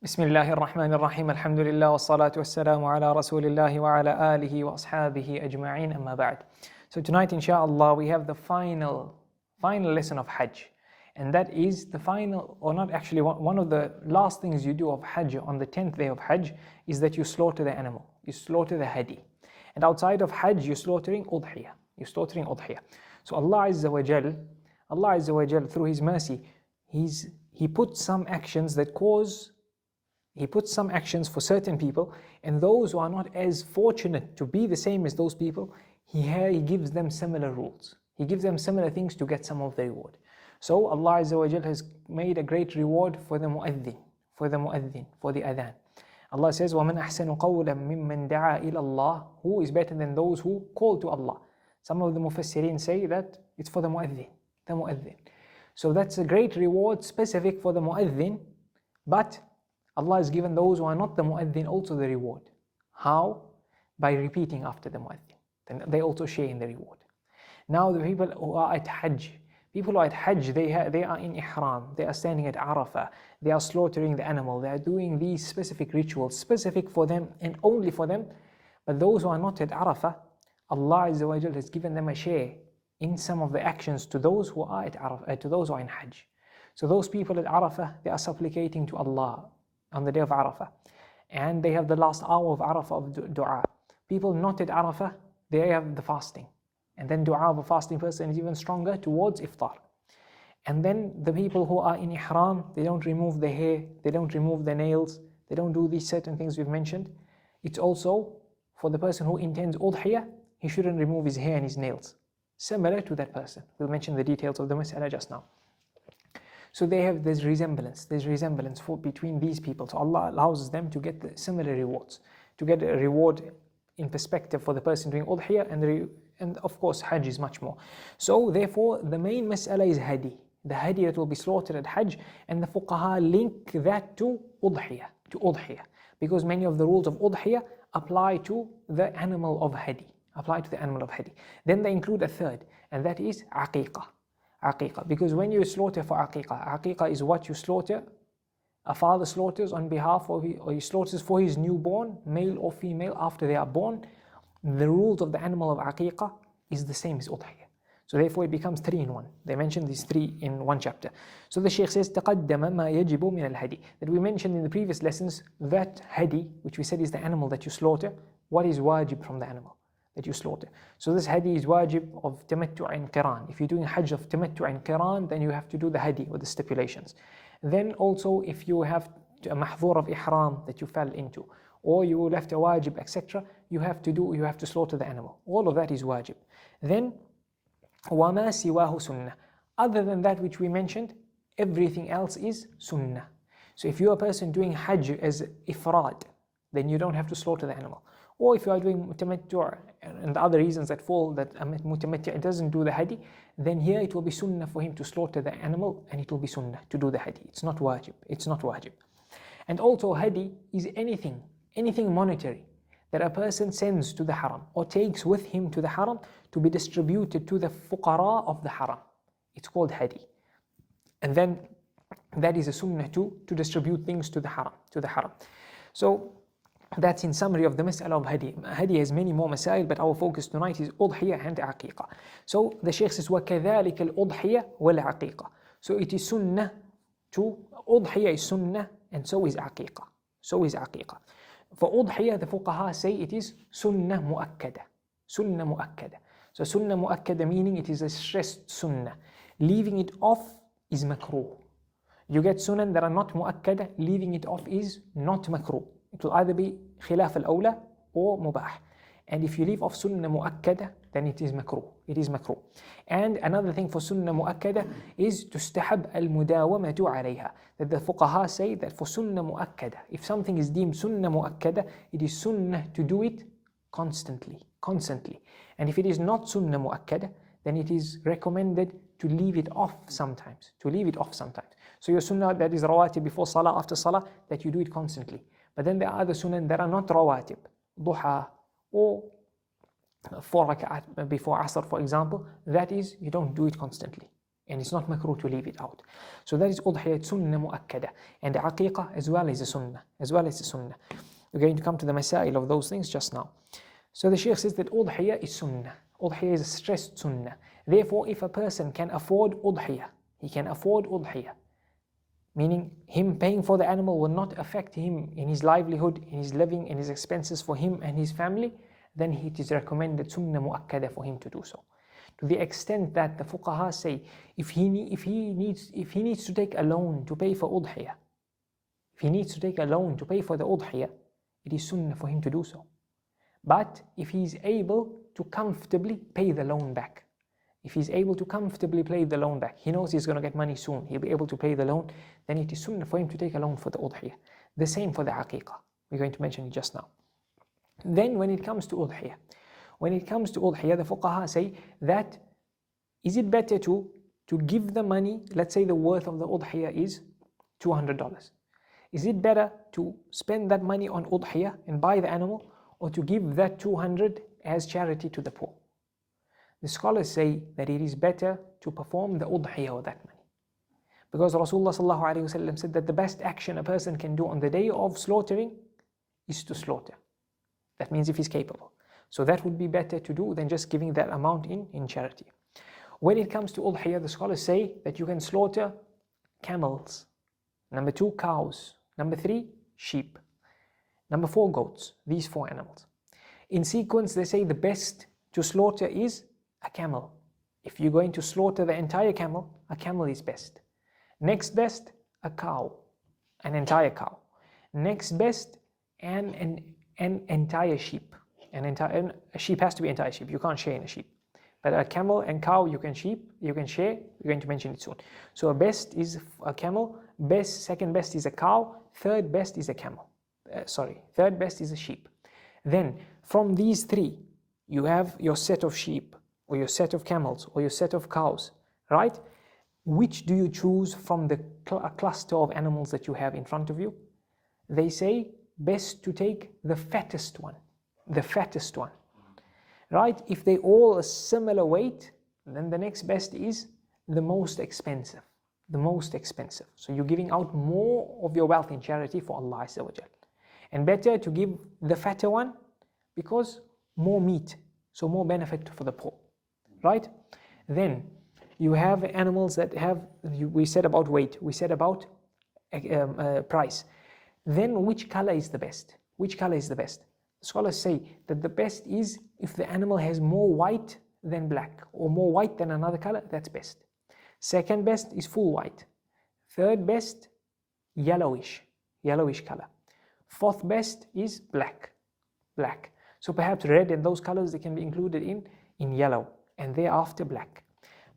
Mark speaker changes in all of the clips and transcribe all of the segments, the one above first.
Speaker 1: بسم الله الرحمن الرحيم الحمد لله والصلاة والسلام على رسول الله وعلى آله وأصحابه أجمعين أما بعد. So tonight inshallah we have the final lesson of Hajj, and that is the final, or not actually, one of the last things you do of Hajj on the 10th day of Hajj is that you slaughter the animal, you slaughter the hadi. And outside of Hajj you're slaughtering Udhiyah. So Allah Azza wa Jal through His mercy, He puts some actions for certain people, and those who are not as fortunate to be the same as those people, He gives them similar rules. He gives them similar things to get some of the reward. So Allah Azza wa Jal has made a great reward for the mu'adhin, for the adhan. Allah says, وَمَنْ أَحْسَنُ قَوْلًا مِمَّنْ دَعَا إِلَى اللَّهِ. Who is better than those who call to Allah? Some of the mufassirin say that it's for the mu'adhin. So that's a great reward specific for the mu'adhin, but Allah has given those who are not the mu'adhin also the reward. How? By repeating after the mu'adhin. Then they also share in the reward. Now the people who are at Hajj, they are in Ihram, they are standing at Arafah, they are slaughtering the animal, they are doing these specific rituals, specific for them and only for them. But those who are not at Arafah, Allah Azza wa Jal has given them a share in some of the actions to those who are at Arafah, to those who are in Hajj. So those people at Arafah, they are supplicating to Allah on the day of Arafah, and they have the last hour of Arafah of dua. People not at Arafah, they have the fasting, and then dua of a fasting person is even stronger towards iftar. And then the people who are in ihram, they don't remove the hair, they don't remove the nails, they don't do these certain things we've mentioned. It's also for the person who intends udhiyah, he shouldn't remove his hair and his nails, similar to that person. We'll mention the details of the mas'ala just now. So there's resemblance between these people. So Allah allows them to get the similar rewards, to get a reward in perspective for the person doing udhiyah, and of course Hajj is much more. So therefore the main mas'ala is hadi, the hadi that will be slaughtered at Hajj, and the fuqaha link that to udhiyah, because many of the rules of udhiyah apply to the animal of hadi, Then they include a third, and that is Aqeeqah. Because when you slaughter for Aqeeqah is what you slaughter, a father slaughters on behalf of, or he slaughters for his newborn, male or female, after they are born. The rules of the animal of Aqeeqah is the same as Udhiyah. So therefore it becomes 3 in 1. They mentioned these 3 in one chapter. So the Shaykh says, تَقَدَّمَ مَا يَجِبُ مِنَ الْهَدِي. That we mentioned in the previous lessons, that hadi, which we said is the animal that you slaughter, what is wajib from the animal that you slaughter. So this hadi is wajib of tamattu' and qiran. If you're doing hajj of tamattu' and qiran, then you have to do the hadi with the stipulations. Then also if you have a mahdhur of ihram that you fell into, or you left a wajib, etc., you have to slaughter the animal. All of that is wajib. Then وَمَا سِوَاهُ sunnah. Other than that which we mentioned, everything else is sunnah. So if you're a person doing hajj as ifrad, then you don't have to slaughter the animal. Or if you are doing mutamattu' and the other reasons that fall, that mutamattu' doesn't do the hadi, then here it will be sunnah for him to slaughter the animal, and it will be sunnah to do the hadi. It's not wajib. And also hadi is anything monetary that a person sends to the haram or takes with him to the haram to be distributed to the fuqara of the haram. It's called hadi. And then that is a sunnah to distribute things to the haram. So that's in summary of the mas'ala of hadi. Hadi has many more masail, but our focus tonight is udhiyah and Aqeeqah. So the Shaykh says, وَكَذَلِكَ الْأُضْحِيَةِ وَالْعَقِيقَةِ. So it is sunnah to, udhiyah is sunnah, and so is Aqeeqah. For udhiyah, the fuqaha say it is sunnah mu'akkada. So sunnah mu'akkada meaning it is a stressed sunnah. Leaving it off is makruh. You get sunnah that are not mu'akkada, leaving it off is not makruh. It will either be khilaf al-awla or mubah. And if you leave off sunnah mu'akkada, then it is makruh. And another thing for sunnah mu'akkada is tustahab al-mudawamatu alayha. That the fuqaha say that for sunnah mu'akkada, if something is deemed sunnah mu'akkada, it is sunnah to do it constantly. And if it is not sunnah mu'akkada, then it is recommended to leave it off sometimes. So your sunnah that is rawatib before salah, after salah, that you do it constantly. But then there are other sunnah that are not rawatib, duha, or 4 rak'at before asr, for example. That is, you don't do it constantly. and it's not makruh to leave it out. So that is udhiyah, it's sunnah mu'akkada. And the aqeeqah as well is a sunnah, as well as a sunnah. We're going to come to the masail of those things just now. So the Shaykh says that udhiyah is sunnah. Udhiyah is a stressed sunnah. Therefore, if a person can afford udhiyah, he can afford udhiyah, meaning him paying for the animal will not affect him in his livelihood, in his living, in his expenses for him and his family, then it is recommended sunnah mu'akkada for him to do so. To the extent that the fuqaha say, if he needs to take a loan to pay for udhiyah, if he needs to take a loan to pay for the udhiyah, it is sunnah for him to do so. But if he's able to comfortably pay the loan back, if he's able to comfortably pay the loan back, he knows he's going to get money soon, he'll be able to pay the loan, then it is sunnah for him to take a loan for the udhiyah. The same for the aqeeqah. We're going to mention it just now. Then when it comes to udhiyah, the fuqaha say that is it better to give the money, let's say the worth of the udhiyah is $200. Is it better to spend that money on udhiyah and buy the animal, or to give that 200 as charity to the poor? The scholars say that it is better to perform the udhiyah with that money. Because Rasulullah ﷺ said that the best action a person can do on the day of slaughtering is to slaughter. That means if he's capable. So that would be better to do than just giving that amount in charity. When it comes to udhiyah, the scholars say that you can slaughter camels, number 2 cows, number 3 sheep, number 4 goats, these 4 animals. In sequence, they say the best to slaughter is a camel. If you're going to slaughter the entire camel, a camel is best. Next best, a cow, an entire cow. Next best, an entire sheep. A sheep has to be entire sheep. You can't share in a sheep. But a camel and cow you can share. We're going to mention it soon. So a best is a camel. Second best is a cow. Third best is a camel. Third best is a sheep. Then from these 3, you have your set of sheep, or your set of camels, or your set of cows, right? Which do you choose from the cluster of animals that you have in front of you? They say best to take the fattest one. The fattest one, right? If they all a similar weight, then the next best is the most expensive. The most expensive. So you're giving out more of your wealth in charity for Allah Azza wa Jal. And better to give the fatter one because more meat, so more benefit for the poor, right? Then you have animals that have, we said about weight, we said about price. Then which color is the best? Which color is the best? Scholars say that the best is if the animal has more white than black, or more white than another color, that's best. Second best is full white. Third best, yellowish color. Fourth best is black. So perhaps red and those colors, they can be included in yellow, and thereafter black.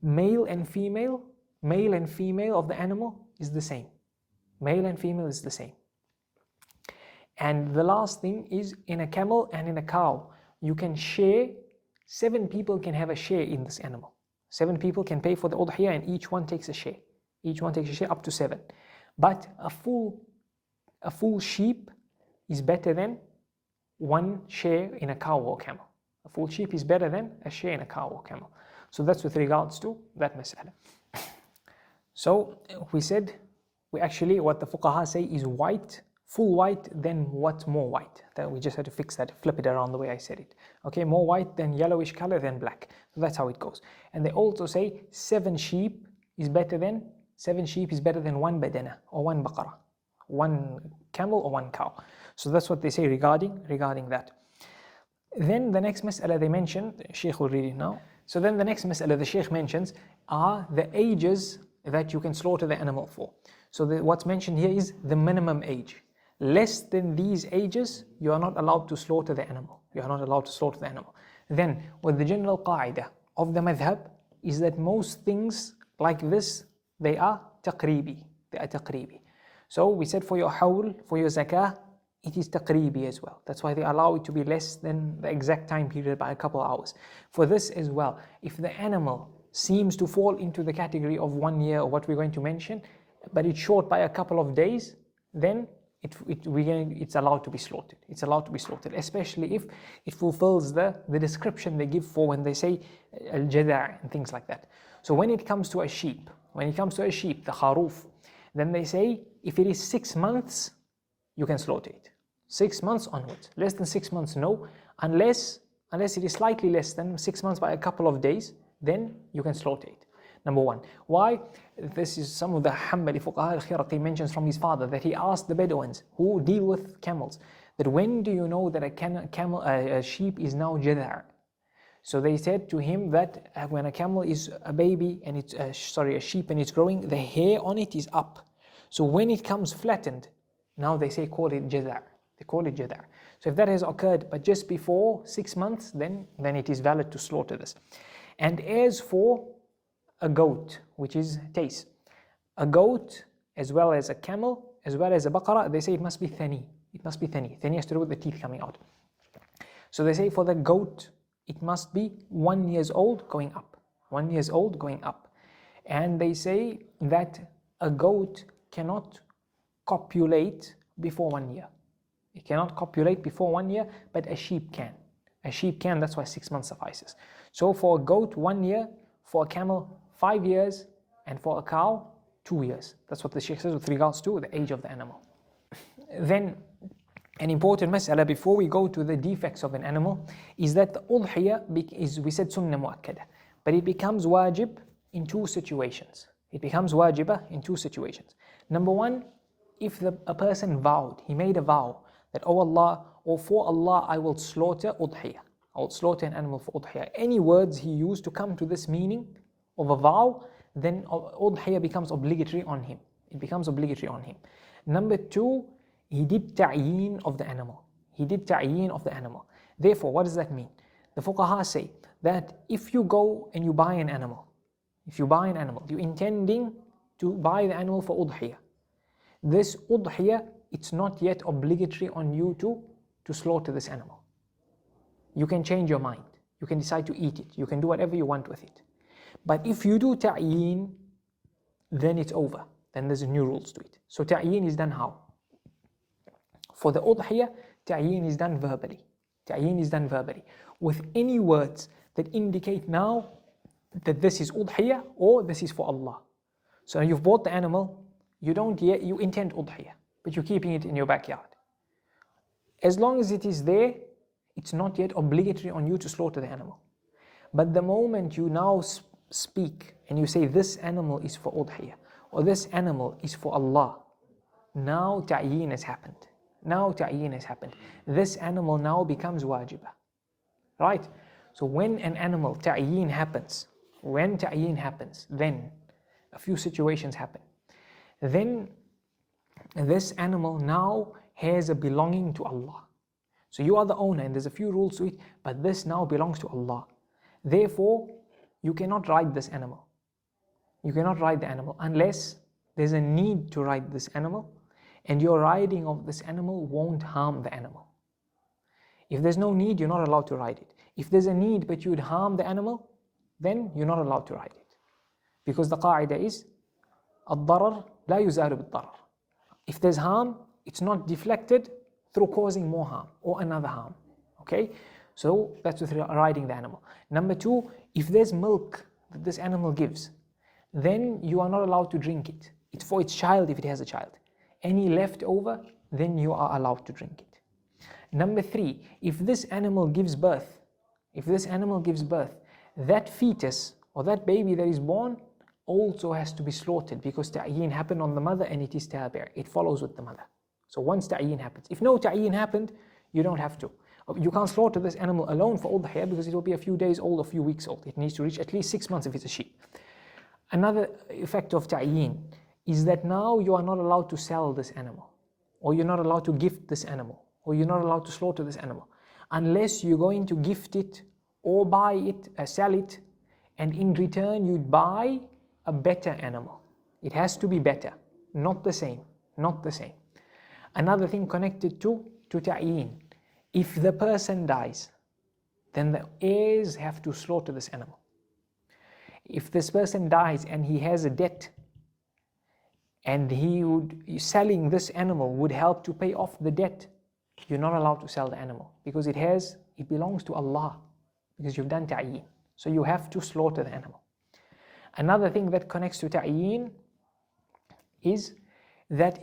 Speaker 1: Male and female of the animal is the same. Male and female is the same. And the last thing is in a camel and in a cow, you can share, 7 people can have a share in this animal. 7 people can pay for the udhiyah and each one takes a share. Each one takes a share up to 7. But a full sheep is better than 1 share in a cow or camel. A full sheep is better than a share in a cow or camel. So that's with regards to that mas'ala. So we said, what the fuqaha say is white, full white, then what's more white? That we just had to fix that, flip it around the way I said it. Okay, more white, then yellowish color, then black. So that's how it goes. And they also say 7 sheep is better than 1 badana or 1 baqarah, 1 camel or 1 cow. So that's what they say regarding that. Then the next mas'ala they mentioned, Shaykh will read it now. So then the next mas'ala the Shaykh mentions are the ages that you can slaughter the animal for. So what's mentioned here is the minimum age. Less than these ages, you are not allowed to slaughter the animal. Then, what the general qa'idah of the madhab is that most things like this, they are taqribi. So we said for your hawl, for your zakah, it is taqribi as well. That's why they allow it to be less than the exact time period by a couple of hours. For this as well, if the animal seems to fall into the category of 1 year or what we're going to mention, but it's short by a couple of days, then it's allowed to be slaughtered. It's allowed to be slaughtered, especially if it fulfills the description they give for when they say al-jada' and things like that. So when it comes to a sheep, the kharuf, then they say if it is 6 months, you can slaughter it. 6 months onwards. Less than 6 months, no. Unless it is slightly less than 6 months by a couple of days, then you can slaughter it. Number one. Why? This is some of the Hanbali Fuqaha al-Khirati mentions from his father that he asked the Bedouins who deal with camels that when do you know that a sheep is now jadar? So they said to him that when a camel is a baby and it's a sheep and it's growing, the hair on it is up. So when it comes flattened, now they say call it jadar. They call it jadar. So if that has occurred but just before 6 months, then it is valid to slaughter this. And as for a goat, which is tays, a goat as well as a camel as well as a baqarah, they say it must be thani. It must be thani. Thani has to do with the teeth coming out. So they say for the goat, it must be 1 year old going up. 1 year old going up. And they say that a goat cannot copulate before 1 year. It cannot copulate before 1 year, but a sheep can. A sheep can, that's why 6 months suffices. So for a goat, 1 year, for a camel, 5 years, and for a cow, 2 years. That's what the Shaykh says with regards to the age of the animal. Then, an important mas'ala before we go to the defects of an animal is that the udhiyah is, we said sunnah mu'akkada, but it becomes wajib in two situations. It becomes wajibah in two situations. Number one, if a person vowed, he made a vow that, oh Allah, or for Allah, I will slaughter udhiyah. I will slaughter an animal for udhiyah. Any words he used to come to this meaning of a vow, then udhiyah becomes obligatory on him. It becomes obligatory on him. Number two, he did ta'yeen of the animal. He did ta'yeen of the animal. Therefore, what does that mean? The fuqaha say that if you go and you buy an animal, you're intending to buy the animal for udhiyah. This udhiyah, it's not yet obligatory on you to slaughter this animal. You can change your mind. You can decide to eat it. You can do whatever you want with it. But if you do ta'yeen, then it's over. Then there's new rules to it. So ta'yeen is done how? For the udhiyah, ta'yeen is done verbally. Ta'yeen is done verbally. With any words that indicate now that this is udhiyah or this is for Allah. So you've bought the animal, you intend udhiyah, but you're keeping it in your backyard. As long as it is there, it's not yet obligatory on you to slaughter the animal. But the moment you now speak and you say this animal is for udhiyah or this animal is for Allah, now ta'yeen has happened. Now ta'yeen has happened. This animal now becomes wajibah. Right? So when an animal ta'yeen happens, then a few situations happen. Then this animal now has a belonging to Allah. So you are the owner and there's a few rules to it, but this now belongs to Allah. Therefore, you cannot ride this animal. You cannot ride the animal unless there's a need to ride this animal, and your riding of this animal won't harm the animal. If there's no need, you're not allowed to ride it. If there's a need but you would harm the animal, then you're not allowed to ride it. Because the qa'idah is الضرر لا يزال بالضرر. If there's harm, it's not deflected through causing more harm or another harm. Okay? So that's with riding the animal. Number two, if there's milk that this animal gives, then you are not allowed to drink it. It's for its child if it has a child. Any leftover, then you are allowed to drink it. Number three, if this animal gives birth, that fetus or that baby that is born also has to be slaughtered because ta'yeen happened on the mother and it is tabi'. It follows with the mother. So once ta'yeen happens. If no ta'yeen happened, you don't have to. You can't slaughter this animal alone for udhiyah because it will be a few days old, a few weeks old. It needs to reach at least 6 months if it's a sheep. Another effect of ta'yeen is that now you are not allowed to sell this animal, or you're not allowed to gift this animal, or you're not allowed to slaughter this animal, unless you're going to gift it or buy it, sell it, and in return you'd buy a better animal. It has to be better, not the same, not the same. Another thing connected to ta'yeen, if the person dies, then the heirs have to slaughter this animal. If this person dies and he has a debt, and selling this animal would help to pay off the debt, you're not allowed to sell the animal, because it belongs to Allah, because you've done ta'yin. So you have to slaughter the animal. Another thing that connects to ta'yin is that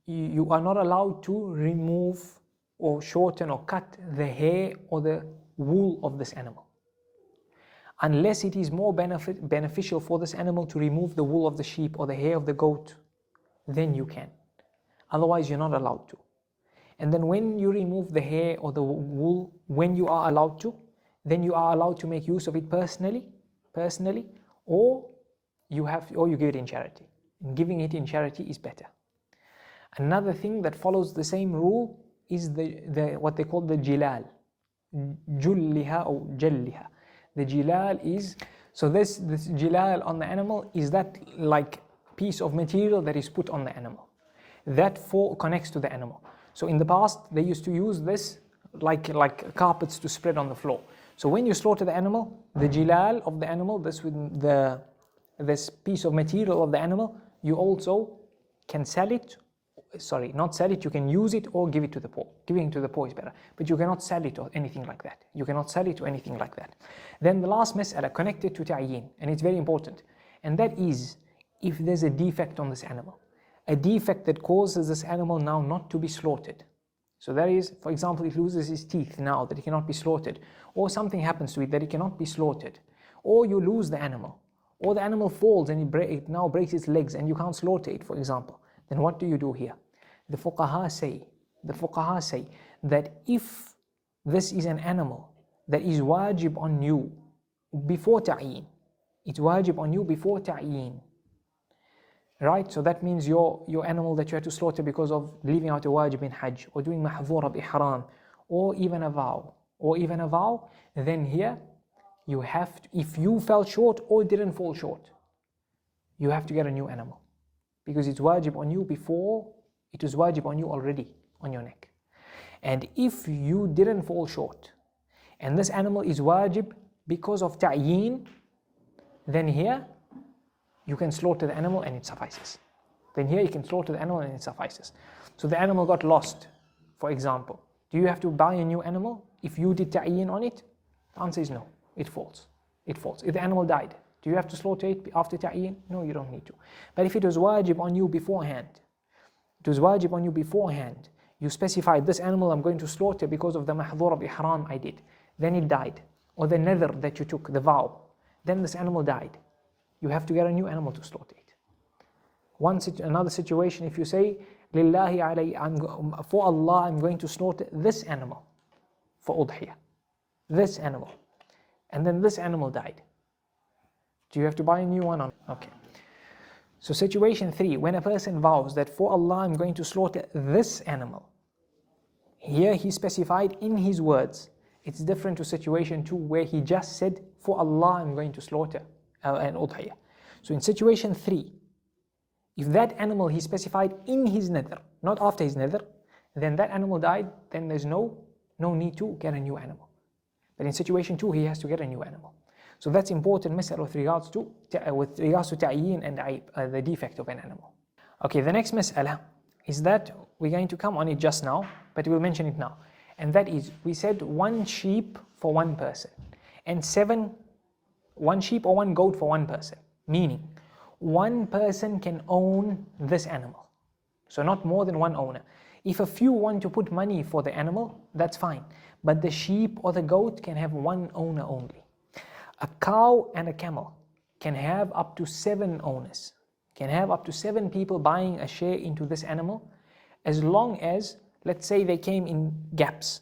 Speaker 1: you are not allowed to remove or shorten or cut the hair or the wool of this animal, unless it is more beneficial for this animal to remove the wool of the sheep or the hair of the goat, then you can. Otherwise, you're not allowed to. And then when you remove the hair or the wool, when you are allowed to, then you are allowed to make use of it personally, or you give it in charity. And giving it in charity is better. Another thing that follows the same rule is what they call the jilal. Julliha or jalliha. The jilal is, so this jilal on the animal is that like piece of material that is put on the animal. That connects to the animal. So in the past, they used to use this like carpets to spread on the floor. So when you slaughter the animal, the jilal of the animal, this piece of material of the animal, you also can sell it. Sorry, not sell it, you can use it or give it to the poor. Giving it to the poor is better. But you cannot sell it or anything like that. You cannot sell it or anything like that. Then the last mas'ala connected to ta'yin, and it's very important. And that is, if there's a defect on this animal, a defect that causes this animal now not to be slaughtered. So that is, for example, it loses its teeth now that it cannot be slaughtered, or something happens to it that it cannot be slaughtered, or you lose the animal, or the animal falls and it now breaks its legs and you can't slaughter it, for example. Then what do you do here? The fuqaha say that if this is an animal that is wajib on you before ta'yin, it's wajib on you before ta'yin, right? So that means your animal that you had to slaughter because of leaving out a wajib in hajj, or doing mahdhura bi-ihram, or even a vow, then here you have to, if you fell short or didn't fall short, you have to get a new animal, because it's wajib on you before, it was wajib on you already on your neck. And if you didn't fall short, and this animal is wajib because of ta'yin, then here you can slaughter the animal and it suffices. Then here you can slaughter the animal and it suffices. So the animal got lost, for example. Do you have to buy a new animal if you did ta'yin on it? The answer is no, it falls. It falls. If the animal died, do you have to slaughter it after ta'yin? No, you don't need to. But if it was wajib on you beforehand, you specified this animal I'm going to slaughter because of the mahdhur of ihram I did, then it died, or the nadhr that you took, the vow, then this animal died, you have to get a new animal to slaughter it. Another situation, if you say, Lillahi alayhi, for Allah I'm going to slaughter this animal for udhiyah, this animal, and then this animal died, do you have to buy a new one? Okay. So situation 3, when a person vows that for Allah I'm going to slaughter this animal, here he specified in his words. It's different to situation 2 where he just said for Allah I'm going to slaughter an udhiyah. So in situation 3, if that animal he specified in his nadhr, not after his nadhr, then that animal died, then there's no need to get a new animal. But in situation 2 he has to get a new animal. So that's important mas'ala with regards to ta'yin and the defect of an animal. Okay, the next mas'ala is that we're going to come on it just now, but we'll mention it now. And that is, we said 1 sheep for 1 person, and 1 sheep or 1 goat for 1 person. Meaning, 1 person can own this animal. So not more than 1 owner. If a few want to put money for the animal, that's fine. But the sheep or the goat can have 1 owner only. A cow and a camel can have up to 7 owners, can have up to 7 people buying a share into this animal, as long as, let's say they came in gaps.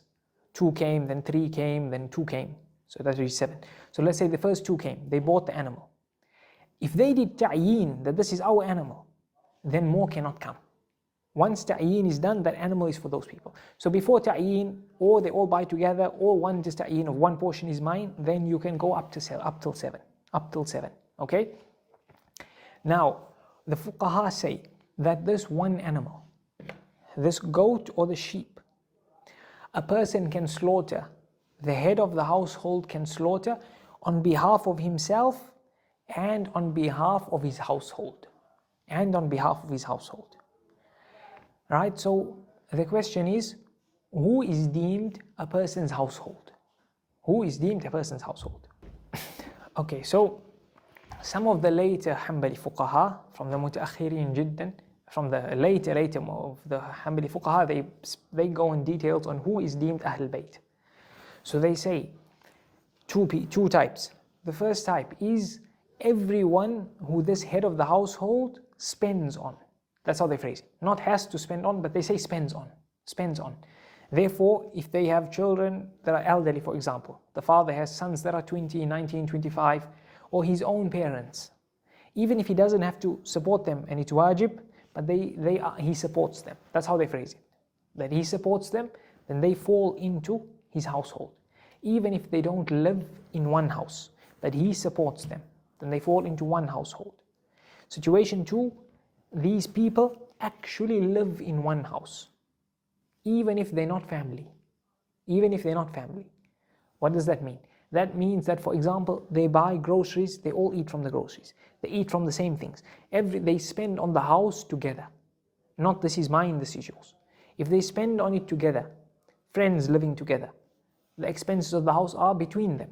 Speaker 1: 2 came, then 3 came, then 2 came. So that is 7. So let's say the first 2 came, they bought the animal. If they did ta'yin, that this is our animal, then more cannot come. Once ta'yin is done, that animal is for those people. So before ta'yin, or they all buy together, or one just ta'yin of 1 portion is mine, then you can go up till 7. Okay? Now, the fuqaha say that this 1 animal, this goat or the sheep, a person can slaughter, the head of the household can slaughter on behalf of himself and on behalf of his household. and on behalf of his household. Right? So the question is, who is deemed a person's household? Who is deemed a person's household? Okay, so some of the later Hanbali fuqaha, from the mutaakhirin jiddan, from the later of the Hanbali fuqaha, they go in details on who is deemed Ahlul Bayt. So they say two types. The first type is everyone who this head of the household spends on. That's how they phrase it. Not has to spend on, but they say spends on. Spends on. Therefore, if they have children that are elderly, for example, the father has sons that are 20, 19, 25, or his own parents, even if he doesn't have to support them and it's wajib, but he supports them. That's how they phrase it. That he supports them, then they fall into his household. Even if they don't live in one house, but he supports them, then they fall into one household. Situation 2, these people actually live in one house, even if they're not family. Even if they're not family. What does that mean? That means that, for example, they buy groceries, they all eat from the groceries. They eat from the same things. They spend on the house together. Not this is mine, this is yours. If they spend on it together, friends living together, the expenses of the house are between them,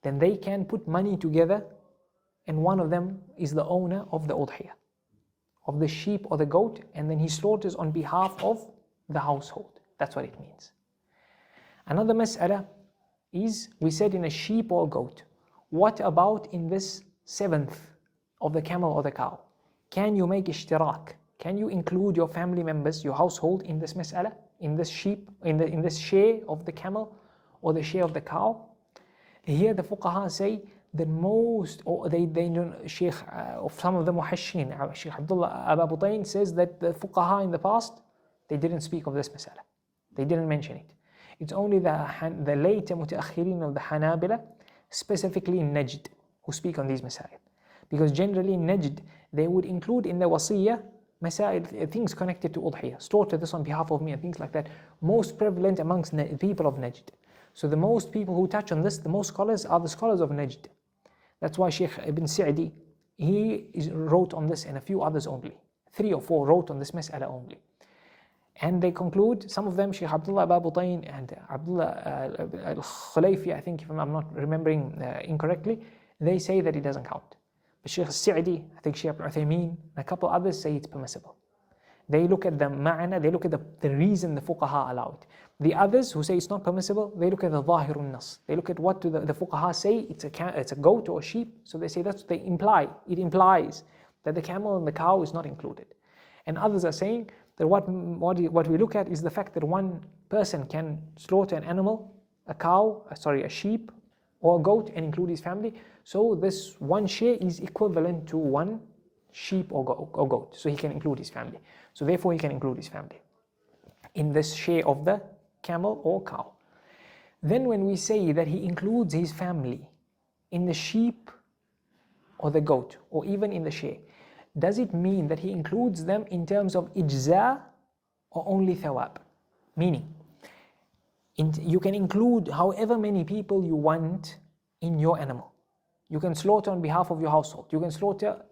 Speaker 1: then they can put money together, and one of them is the owner of the udhiyah, of the sheep or the goat, and then he slaughters on behalf of the household. That's what it means. Another mas'ala is, we said in a sheep or a goat, what about in this 7th of the camel or the cow? Can you make ishtirak? Can you include your family members, your household in this mas'ala, in this sheep, in this share of the camel or the share of the cow? Here the fuqaha say that most, or they know, Sheikh of some of the muhashin, Sheikh Abdullah Abu Butayn says that the fuqaha in the past, they didn't speak of this mas'ala. They didn't mention it. It's only the later mutaakhirin of the Hanabila, specifically in Najd, who speak on these masail. Because generally in Najd, they would include in the wasiyah masail, things connected to udhiyah, slaughter this on behalf of me and things like that, most prevalent amongst people of Najd. So the most people who touch on this, the most scholars are the scholars of Najd. That's why Sheikh Ibn Sa'di, he wrote on this and a few others only. 3 or 4 wrote on this mas'ala only. And they conclude, some of them, Sheikh Abdullah Abu Butayn and Abdullah al-Khulayfi, I think, if I'm not remembering incorrectly, they say that it doesn't count. But Sheikh Sa'di, I think Sheikh Uthaymeen, and a couple others say it's permissible. They look at the ma'ana, they look at the reason the fuqaha allow it. The others who say it's not permissible, they look at the zahirun nas. They look at what do the fuqaha say, it's a goat or a sheep, so they say that's what they imply. It implies that the camel and the cow is not included. And others are saying that what we look at is the fact that one person can slaughter an animal, a sheep or a goat, and include his family. So this one share is equivalent to one sheep or goat. So he can include his family. So therefore he can include his family in this share of the camel or cow. Then when we say that he includes his family in the sheep or the goat, or even in the share, does it mean that he includes them in terms of ijza or only thawab? Meaning, you can include however many people you want in your animal. You can slaughter on behalf of your household. You can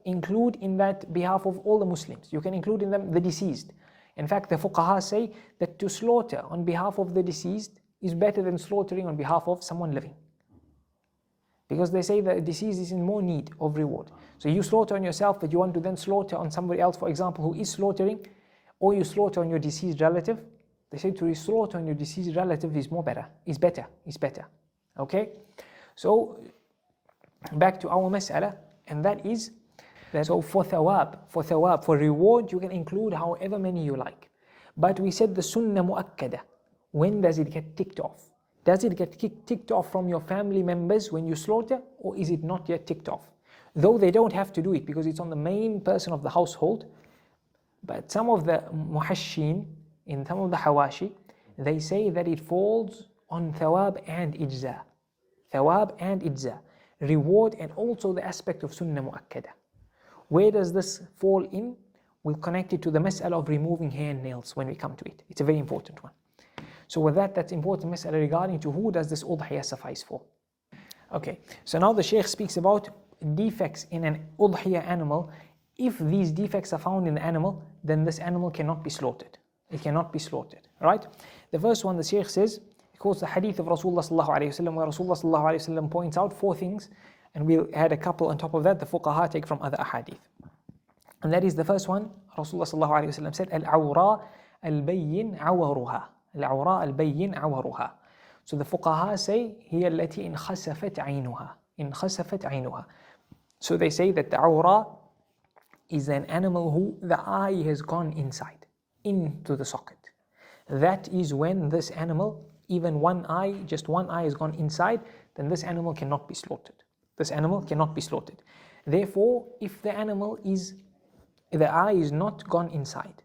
Speaker 1: include in that behalf of all the Muslims. You can include in them the deceased. In fact, the fuqaha say that to slaughter on behalf of the deceased is better than slaughtering on behalf of someone living. Because they say that the deceased is in more need of reward. So you slaughter on yourself, but you want to then slaughter on somebody else, for example, who is slaughtering, or you slaughter on your deceased relative. They say to slaughter on your deceased relative is better. Okay? So back to our mas'ala, and that is that so for thawab, for reward, you can include however many you like. But we said the sunnah mu'akkada. When does it get ticked off? Does it get ticked off from your family members when you slaughter, or is it not yet ticked off? Though they don't have to do it because it's on the main person of the household, but some of the muhashin, in some of the hawashi, they say that it falls on thawab and ijza. Thawab and ijza. Reward and also the aspect of sunnah mu'akkada. Where does this fall in? We'll connect it to the mas'ala of removing hair and nails when we come to it. It's a very important one. So with that's important mas'ala regarding to who does this udhiyah suffice for. Okay, so now the Shaykh speaks about defects in an udhiyah animal if these defects are found in the animal, then this animal cannot be slaughtered. It cannot be slaughtered, right? The first one, the Shaykh says, he quotes the hadith of Rasulullah sallallahu alayhi wasallam, where Rasulullah sallallahu alayhi wasallam points out 4 things, and we'll add a couple on top of that, the fuqaha take from other ahadith. And that is the first one, Rasulullah sallallahu alayhi wasallam said, Al-awra al-bayyin awaruha. Al-awra al-bayyin awaruha. So the fuqaha say, هي التي انخسفت عينها. انخسفت عينها. So they say that the awra is an animal who the eye has gone inside, into the socket. That is when this animal, even one eye, just one eye has gone inside, then this animal cannot be slaughtered. This animal cannot be slaughtered. Therefore, if the animal is, the eye is not gone inside,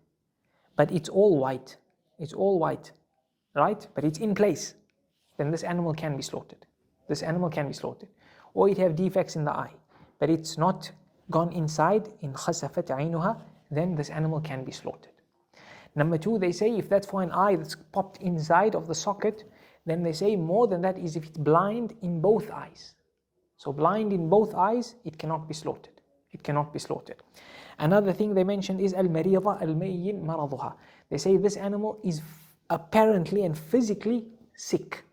Speaker 1: but it's all white, right? But it's in place, then this animal can be slaughtered. This animal can be slaughtered. Or it have defects in the eye, but it's not gone inside, in khasafat aynuha, then this animal can be slaughtered. Number 2, they say if that's for an eye that's popped inside of the socket, then they say more than that is if it's blind in both eyes. So blind in both eyes, it cannot be slaughtered. It cannot be slaughtered. Another thing they mentioned is al-marida al-mayyin maraduha. They say this animal is apparently and physically sick.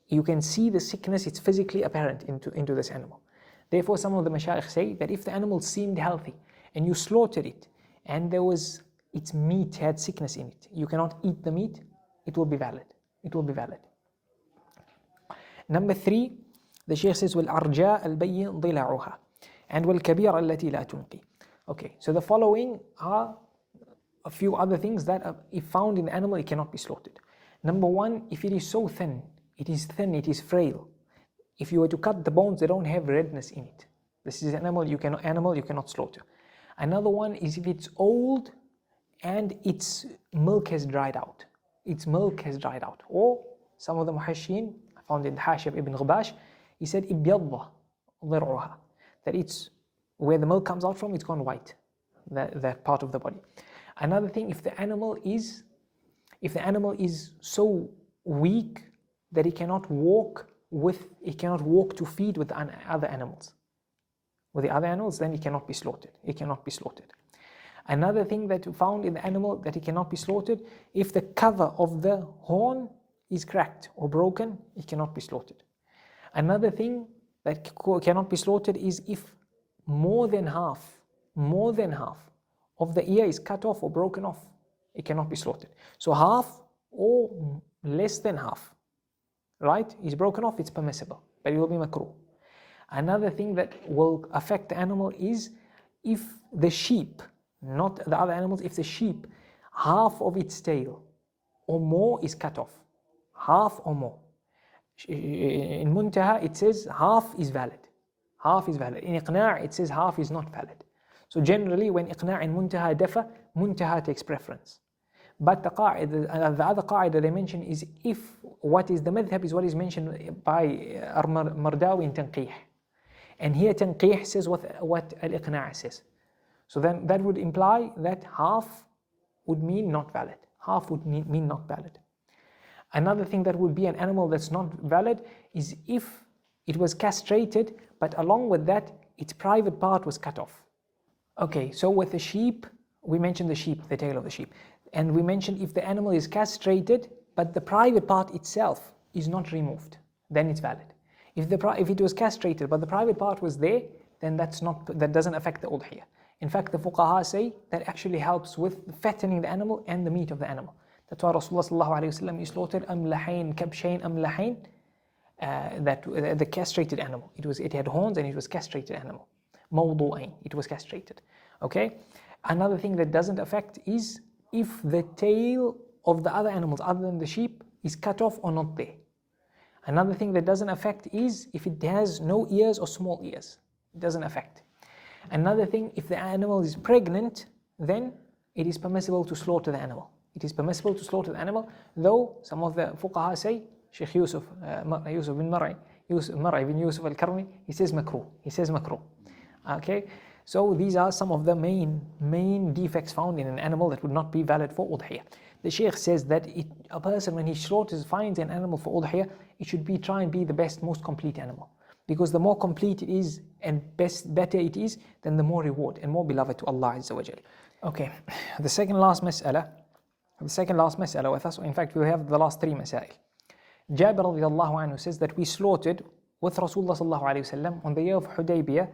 Speaker 1: You can see the sickness, it's physically apparent into this animal. Therefore, some of the mashayikh say that if the animal seemed healthy and you slaughtered it and there was its meat had sickness in it, you cannot eat the meat, it will be valid. It will be valid. Number 3, the Shaykh says, وَالْأَرْجَاءَ الْبَيِّنْ ضِلَعُهَا and وَالْكَبِيرَ الَّتِي لَا تُنْقِي. Okay, so the following are a few other things that if found in the animal, it cannot be slaughtered. Number 1, if it is so thin, it is frail. If you were to cut the bones, they don't have redness in it. This is an animal you cannot slaughter. Another one is if it's old and its milk has dried out. Its milk has dried out. Or some of the muhashin, found in the Hashim of Ibn Ghabash, he said, إِبْيَضَّ ضِرْعُهَا, that it's where the milk comes out from, it's gone white, that part of the body. Another thing, if the animal is so weak that it cannot walk to feed with the other animals. With the other animals, then it cannot be slaughtered. It cannot be slaughtered. Another thing that you found in the animal that it cannot be slaughtered, if the cover of the horn is cracked or broken, it cannot be slaughtered. Another thing that cannot be slaughtered is if more than half of the ear is cut off or broken off, it cannot be slaughtered. So half or less than half, right, is broken off, it's permissible, but it will be makruh. Another thing that will affect the animal is if the sheep, not the other animals, if the sheep, half of its tail or more is cut off, half or more. In Muntaha it says half is valid. Half is valid. In Iqna' it says half is not valid. So generally when Iqna' and Muntaha differ, Muntaha takes preference. But the other qa'idah they mention is if what is the madhab is what is mentioned by Mardawi in Tanqih. And here Tanqih says what Al-Iqna' says. So then that would imply that half would mean not valid. Half would mean not valid. Another thing that would be an animal that's not valid is if it was castrated, but along with that, its private part was cut off. Okay, so with the sheep, we mentioned the sheep, the tail of the sheep. And we mentioned if the animal is castrated, but the private part itself is not removed, then it's valid. If it was castrated, but the private part was there, then that doesn't affect the udhiyah. In fact, the fuqaha say that actually helps with fattening the animal and the meat of the animal. That's why Rasulullah sallallahu alayhi wa sallam, he slaughtered amlahain, kabshain, amlahain, the castrated animal. It had horns and it was castrated animal. Mawdu'ain, it was castrated. Okay? Another thing that doesn't affect is if the tail of the other animals other than the sheep is cut off or not there. Another thing that doesn't affect is if it has no ears or small ears. It doesn't affect. Another thing, if the animal is pregnant, then it is permissible to slaughter the animal. It is permissible to slaughter the animal, though some of the fuqaha say, Sheikh Yusuf bin Mar'i bin Yusuf al-Karmi, he says makruh. Okay, so these are some of the main defects found in an animal that would not be valid for udhiyah. The Shaykh says that a person when he finds an animal for udhiyah, it should try and be the best, most complete animal. Because the more complete it is and better it is, then the more reward and more beloved to Allah Azza wa Jal. Okay, the second last mas'ala with us, in fact we have the last three masail. Jabir radiallahu anhu says that we slaughtered with Rasulullah sallallahu alayhi wasallam on the year of Hudaybiyah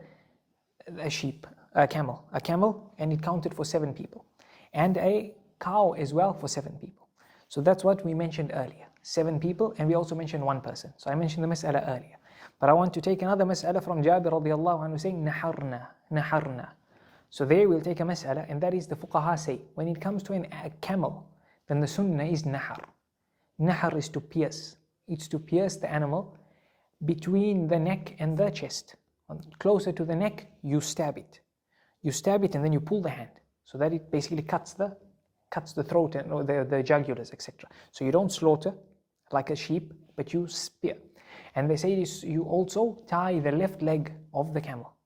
Speaker 1: a camel, and it counted for 7 people, and a cow as well for 7 people. So that's what we mentioned earlier, 7 people, and we also mentioned 1 person. So I mentioned the mas'ala earlier. But I want to take another mas'ala from Jabir radiallahu anhu saying, naharna. So there we'll take a mas'ala, and that is the fuqaha say, when it comes to a camel, then the sunnah is nahar. Nahar is to pierce. It's to pierce the animal between the neck and the chest. Closer to the neck, you stab it. You stab it and then you pull the hand, so that it basically cuts the throat and the jugulars, etc. So you don't slaughter like a sheep, but you spear. And they say this, you also tie the left leg of the camel,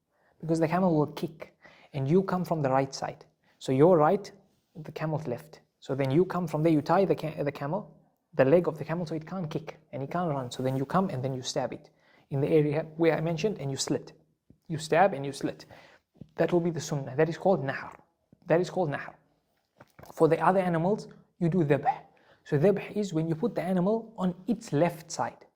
Speaker 1: because the camel will kick, and you come from the right side. So you're right, the camel's left. So then you come from there, you tie the camel, the leg of the camel, so it can't kick and it can't run. So then you come and then you stab it in the area where I mentioned, and you slit. You stab and you slit. That will be the sunnah. That is called nahar. That is called nahar. For the other animals, you do dhabh. So dhabh is when you put the animal on its left side,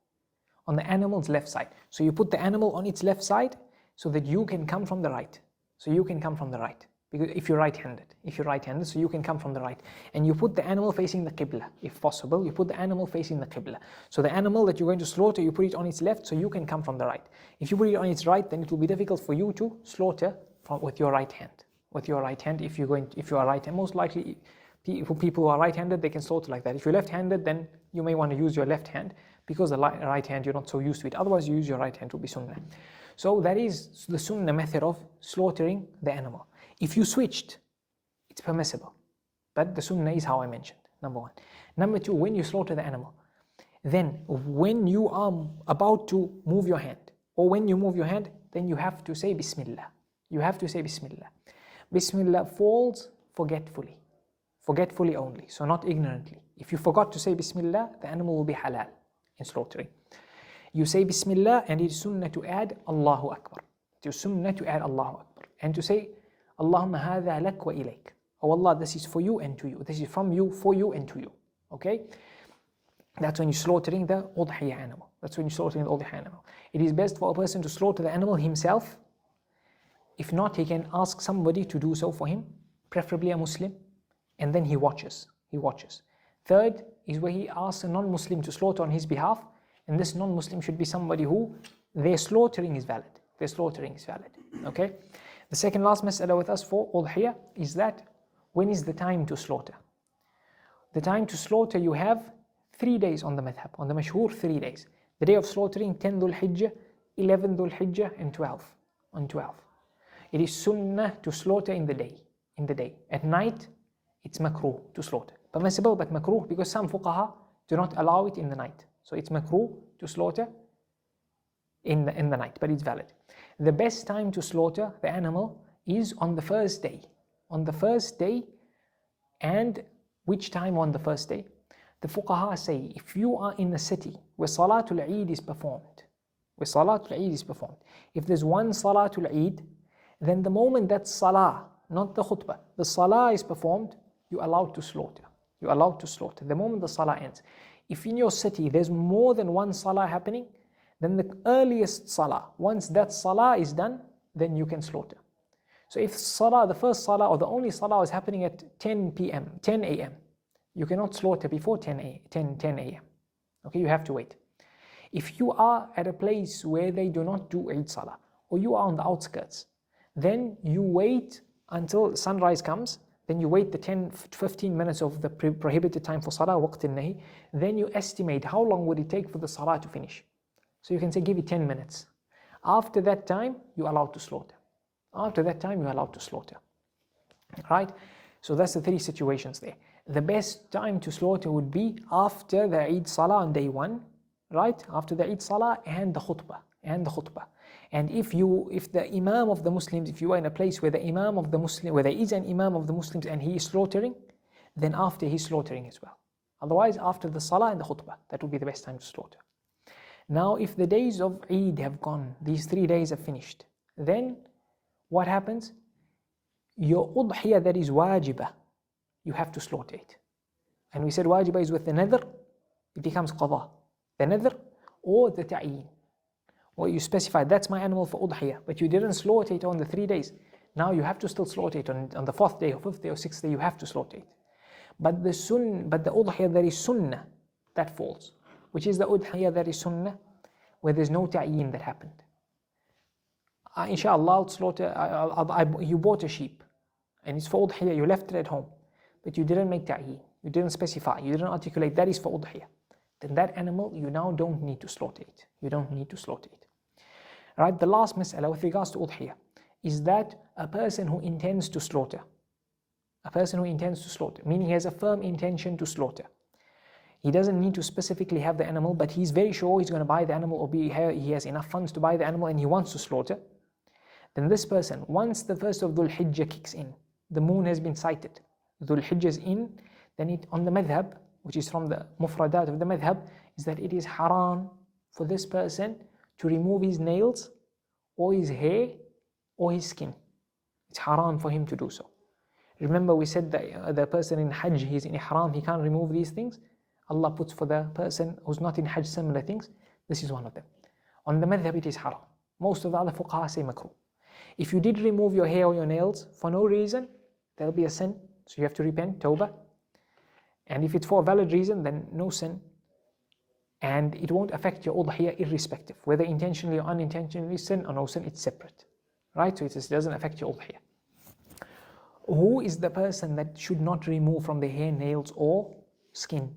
Speaker 1: on the animal's left side. So you put the animal on its left side so that you can come from the right. So you can come from the right. Because if you're right-handed, so you can come from the right. And you put the animal facing the qibla. If possible, you put the animal facing the qibla. So the animal that you're going to slaughter, you put it on its left so you can come from the right. If you put it on its right, then it will be difficult for you to slaughter with your right hand. With your right hand, if you are right-handed, most likely people who are right-handed, they can slaughter like that. If you're left-handed, then you may want to use your left hand, because the right hand you're not so used to it. Otherwise, you use your right hand to be sunnah. So that is the sunnah method of slaughtering the animal. If you switched, it's permissible, but the sunnah is how I mentioned, number 1. Number 2, when you slaughter the animal, then when you are about to move your hand, or when you move your hand, then you have to say Bismillah. You have to say Bismillah. Bismillah falls forgetfully only, so not ignorantly. If you forgot to say Bismillah, the animal will be halal in slaughtering. You say Bismillah, and it is sunnah to add Allahu Akbar. It is sunnah to add Allahu Akbar, and to say Allahumma hadha lak wa ilayk. Oh Allah, this is for you and to you. This is from you, for you and to you. Okay? That's when you're slaughtering the Udhiyah animal. It is best for a person to slaughter the animal himself. If not, he can ask somebody to do so for him, preferably a Muslim, and then he watches. Third is where he asks a non-Muslim to slaughter on his behalf, and this non-Muslim should be somebody who their slaughtering is valid. Okay? The second last mas'ala with us for Udhiyah is that when is the time to slaughter? The time to slaughter, you have 3 days on the madhab, on the mashhur 3 days. The day of slaughtering, 10 Dhul Hijjah, 11 Dhul Hijjah, and 12. On 12. It is sunnah to slaughter in the day. At night, it's makruh to slaughter. Permissible, but makruh, because some fuqaha do not allow it in the night. So it's makruh to slaughter in the night, but it's valid. The best time to slaughter the animal is on the first day. And which time on the first day? The fuqaha say, if you are in a city where Salatul Eid is performed, if there's one Salatul Eid, then the moment that Salah, not the khutbah, the Salah is performed, you're allowed to slaughter. The moment the Salah ends. If in your city there's more than one Salah happening, then the earliest Salah, once that Salah is done, then you can slaughter. So if Salah, the first Salah or the only Salah is happening at 10 a.m., you cannot slaughter before 10 a.m. Okay, you have to wait. If you are at a place where they do not do Eid Salah, or you are on the outskirts, then you wait until sunrise comes, then you wait the 10-15 minutes of the prohibited time for Salah, waqt al-nahi, then you estimate how long would it take for the Salah to finish. So you can say, give it 10 minutes. After that time, you're allowed to slaughter. Right? So that's the 3 situations there. The best time to slaughter would be after the Eid Salah on day 1, right? After the Eid Salah and the khutbah. And if the Imam of the Muslims, if you are in a place where there is an Imam of the Muslims and he is slaughtering, then after he's slaughtering as well. Otherwise, after the Salah and the khutbah, that would be the best time to slaughter. Now if the days of Eid have gone, these 3 days are finished, then what happens? Your udhiyah that is wajibah, you have to slaughter it. And we said wajibah is with the nadhr, it becomes qada. The nadhr or the ta'een. Or you specify, that's my animal for udhiyah, but you didn't slaughter it on the 3 days. Now you have to still slaughter it on the 4th day or 5th day or 6th day, you have to slaughter it. But the udhiyah that is sunnah, that falls. Which is the udhiyah that is sunnah, where there's no ta'een that happened. Inshallah, I'll slaughter, you bought a sheep, and it's for udhiyah, you left it at home, but you didn't make ta'een, you didn't specify, you didn't articulate, that is for udhiyah. Then that animal, you now don't need to slaughter it. You don't need to slaughter it. Right, the last mas'ala with regards to udhiyah is that a person who intends to slaughter, meaning he has a firm intention to slaughter. He doesn't need to specifically have the animal, but he's very sure he's going to buy the animal, or he has enough funds to buy the animal and he wants to slaughter. Then this person, once the first of Dhul Hijjah kicks in, the moon has been sighted, Dhul Hijjah is in, then it, on the madhab, which is from the mufradat of the madhab, is that it is haram for this person to remove his nails or his hair or his skin. It's haram for him to do so. Remember we said that the person in Hajj, he's in ihram, he can't remove these things. Allah puts for the person who's not in Hajj similar things. This is one of them. On the madhab it is haram. Most of the other fuqaha say makruh. If you did remove your hair or your nails for no reason, there'll be a sin, so you have to repent, tawbah. And if it's for a valid reason, then no sin. And it won't affect your udhiyah irrespective. Whether intentionally or unintentionally, sin or no sin, it's separate. Right? So it doesn't affect your udhiyah. Who is the person that should not remove from the hair, nails or skin?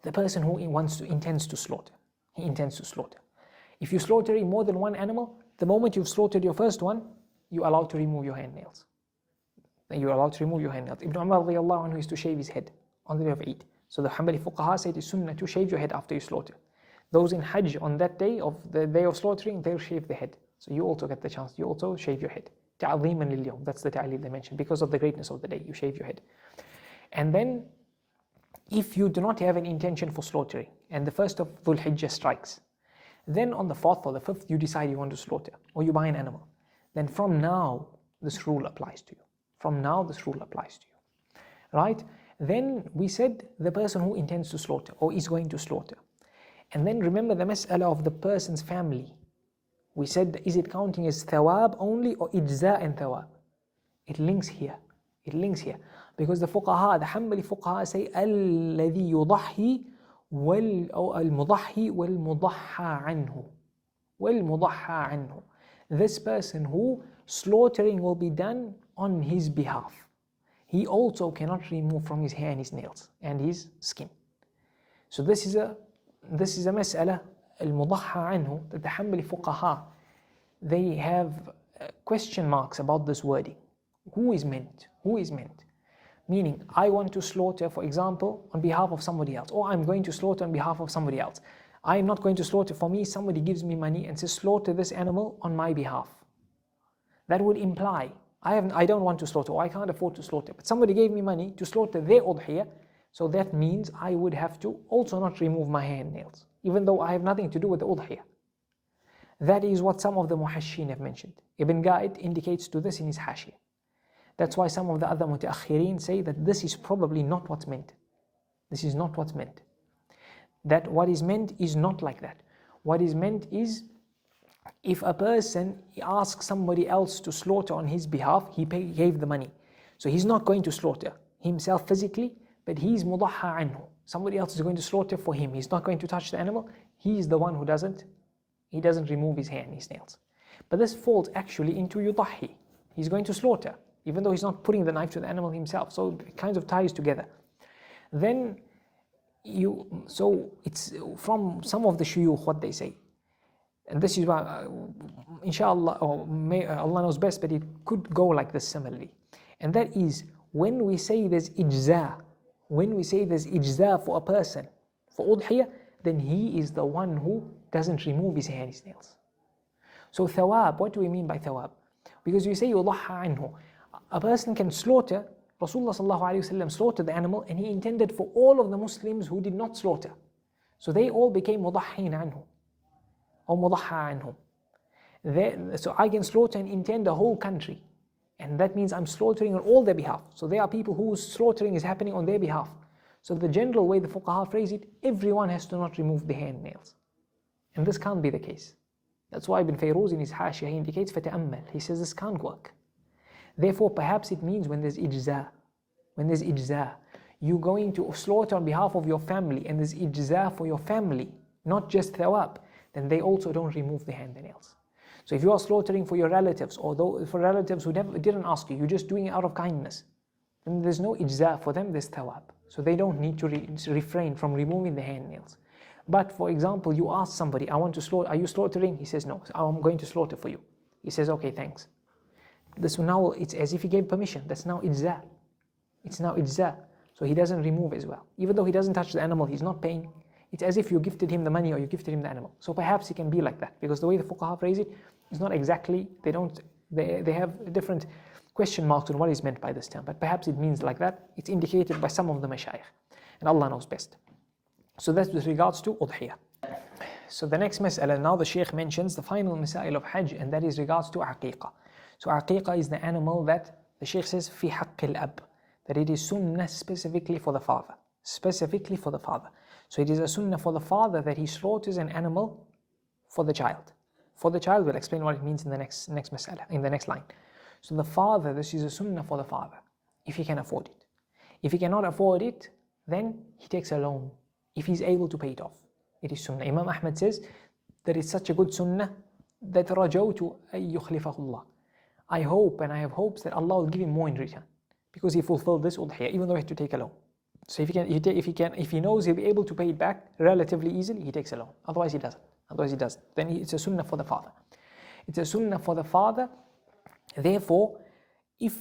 Speaker 1: The person who intends to slaughter. He intends to slaughter. If you slaughter more than one animal, the moment you've slaughtered your first one, you're allowed to remove your hair and nails. You're allowed to remove your hair and nails. Ibn Umar radiallahu anhu used to shave his head on the day of Eid. So the Hanbali fuqaha said it's sunnah to shave your head after you slaughter. Those in Hajj on that day of the day of slaughtering, they'll shave their head. So you also get the chance, you also shave your head. Ta'zeeman lil yawm, that's the ta'leel they mentioned. Because of the greatness of the day, you shave your head. And then, if you do not have an intention for slaughtering, and the first of Dhul Hijjah strikes, then on the 4th or the 5th you decide you want to slaughter, or you buy an animal, then from now this rule applies to you. From now this rule applies to you. Right? Then we said the person who intends to slaughter, or is going to slaughter. And then remember the mas'ala of the person's family. We said, is it counting as thawab only, or ijza and thawab? It links here. It links here. Because the fuqaha, the Hanbali fuqaha say, الَّذِي يُضَحِّي الْمُضَحِّي وَالْمُضَحَّى عَنْهُ. وَالْمُضَحَّى عَنْهُ. This person who slaughtering will be done on his behalf. He also cannot remove from his hair and his nails and his skin. So this is a mas'ala, al-mudahha anhu, that the Hanbali fuqaha, they have question marks about this wording. Who is meant? Who is meant? Meaning, I want to slaughter, for example, on behalf of somebody else, or I'm going to slaughter on behalf of somebody else. I am not going to slaughter for me, somebody gives me money and says, slaughter this animal on my behalf. That would imply, I don't want to slaughter, or I can't afford to slaughter, but somebody gave me money to slaughter their udhiyah, so that means I would have to also not remove my hair and nails, even though I have nothing to do with the udhiyah. That is what some of the muhashin have mentioned. Ibn Ga'id indicates to this in his hashiyah. That's why some of the other mutaakhireen say that this is probably not what's meant. This is not what's meant. That what is meant is not like that. What is meant is, if a person asks somebody else to slaughter on his behalf, he gave the money. So he's not going to slaughter himself physically, but he's mudahha anhu. Somebody else is going to slaughter for him. He's not going to touch the animal. He's the one who doesn't remove his hair and his nails. But this falls actually into yudahi. He's going to slaughter, even though he's not putting the knife to the animal himself. So it kind of ties together. Then so it's from some of the shuyukh what they say. And this is why, inshallah, or Allah knows best, but it could go like this similarly. And that is, when we say there's ijza, for a person, for udhiyah, then he is the one who doesn't remove his hair and his nails. So thawab, what do we mean by thawab? Because you say yudahha anhu. A person can slaughter, Rasulullah sallallahu alayhi wa sallam slaughtered the animal, and he intended for all of the Muslims who did not slaughter. So they all became mudahhin anhu. أو مضحى عنهم. So I can slaughter and intend a whole country, and that means I'm slaughtering on all their behalf. So there are people whose slaughtering is happening on their behalf. So the general way the fuqaha phrase it, everyone has to not remove the hand nails. And this can't be the case. That's why Ibn Fayruz in his Hashiyah he indicates فَتَأَمَّل. He says this can't work. Therefore perhaps it means when there's ijza, you're going to slaughter on behalf of your family, and there's ijza for your family, not just thawab, then they also don't remove the hand nails. So if you are slaughtering for your relatives, or for relatives who didn't ask you, you're just doing it out of kindness, then there's no ijza for them, there's thawab. So they don't need to refrain from removing the hand nails. But for example, you ask somebody, I want to slaughter, are you slaughtering? He says, no, I'm going to slaughter for you. He says, okay, thanks. This now, it's as if he gave permission. That's now ijza. It's now ijza. So he doesn't remove as well. Even though he doesn't touch the animal, he's not paying. It's as if you gifted him the money or you gifted him the animal. So perhaps it can be like that, because the way the fuqaha phrase it is not exactly, they have different question marks on what is meant by this term. But perhaps it means like that. It's indicated by some of the mashayikh. And Allah knows best. So that's with regards to Udhiyah. So the next mas'ala, now the Shaykh mentions the final masail of Hajj, and that is regards to Aqeeqah. So Aqeeqah is the animal that the Shaykh says fi haqq al-ab, that it is sunnah specifically for the father. Specifically for the father. So it is a sunnah for the father that he slaughters an animal for the child. For the child, we'll explain what it means in the next mas'ala, in the next line. So the father, this is a sunnah for the father, if he can afford it. If he cannot afford it, then he takes a loan. If he's able to pay it off, it is sunnah. Imam Ahmad says that it's such a good sunnah that rajawtu ay yukhlifahu Allah. I hope and I have hopes that Allah will give him more in return, because he fulfilled this udhiyah, even though he had to take a loan. So if he knows he'll be able to pay it back relatively easily, he takes a loan. Otherwise he doesn't. Then it's a sunnah for the father. It's a sunnah for the father. Therefore, if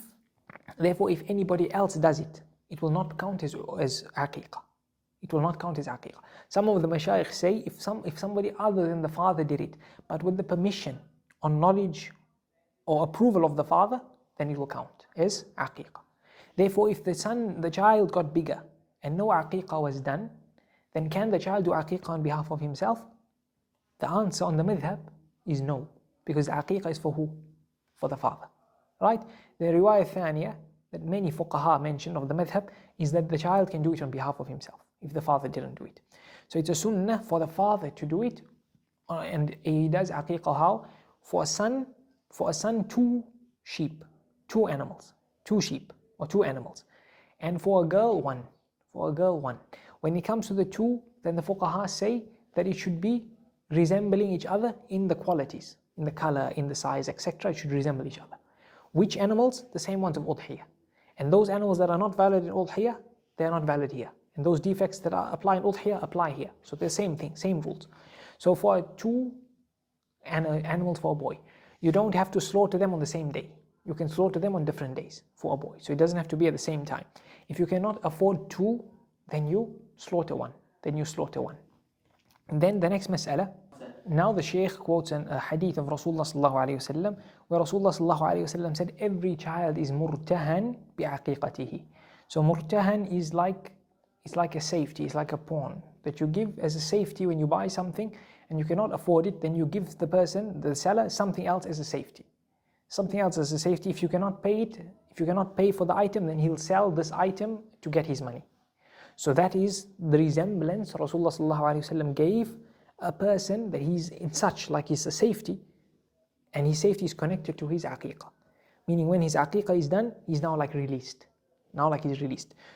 Speaker 1: anybody else does it, it will not count as Aqeeqah. It will not count as Aqeeqah. Some of the mashayikh say if somebody other than the father did it, but with the permission or knowledge or approval of the father, then it will count as Aqeeqah. Therefore, if the child got bigger and no Aqeeqah was done, then can the child do Aqeeqah on behalf of himself? The answer on the madhab is no, because Aqeeqah is for who? For the father. Right? The riwayah thaniya that many fuqaha mentioned of the madhab is that the child can do it on behalf of himself if the father didn't do it. So it's a sunnah for the father to do it, and he does Aqeeqah how? For a son, 2 sheep, 2 animals, 2 sheep or 2 animals, and for a girl 1. When it comes to the 2, then the fuqaha say that it should be resembling each other in the qualities, in the color, in the size, etc. It should resemble each other. Which animals? The same ones of Udhiyah. And those animals that are not valid in Udhiyah, they are not valid here. And those defects that apply in Udhiyah apply here. So they're the same thing, same rules. So for 2 animals for a boy, you don't have to slaughter them on the same day. You can slaughter them on different days for a boy. So it doesn't have to be at the same time. If you cannot afford 2, then you slaughter 1. And then the next mas'ala, now the Shaykh quotes a hadith of Rasulullah sallallahu alayhi wasallam, where Rasulullah sallallahu alayhi wasallam said, every child is murtahan bi'aqiqatihi. So murtahan is like a safety, it's like a pawn that you give as a safety when you buy something and you cannot afford it, then you give the person, the seller, something else as a safety. Something else as a safety. If you cannot pay for the item, then he'll sell this item to get his money. So that is the resemblance Rasulullah sallallahu alayhi wasallam gave a person, that he's in such like he's a safety, and his safety is connected to his Aqeeqah. Meaning when his Aqeeqah is done, he's now like released.